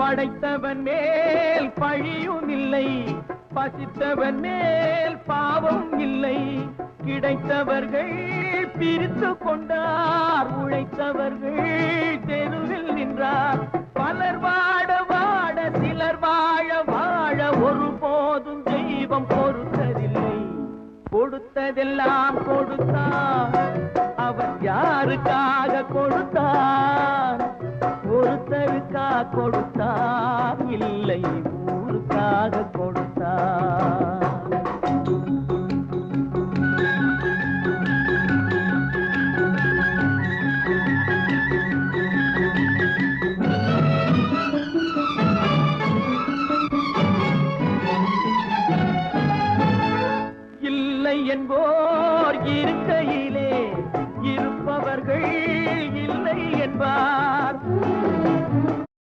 படைத்தவன் மேல் பழியும் இல்லை, பசித்தவன் மேல் பாவம் இல்லை. கிடைத்தவர்கள் பிரித்து கொண்டார், உழைத்தவர்கள் தெருவில் நின்றார். பலர் வாட வாட சிலர் வாழ வாழ ஒருபோதும் தெய்வம் பொறுத்ததில்லை. கொடுத்ததெல்லாம் கொடுத்தார், அவர் யாருக்காக கொடுத்தார்? ஒருத்தருக்காக கொடுத்தார், இல்லை ஊருக்காக கொடுத்தார்.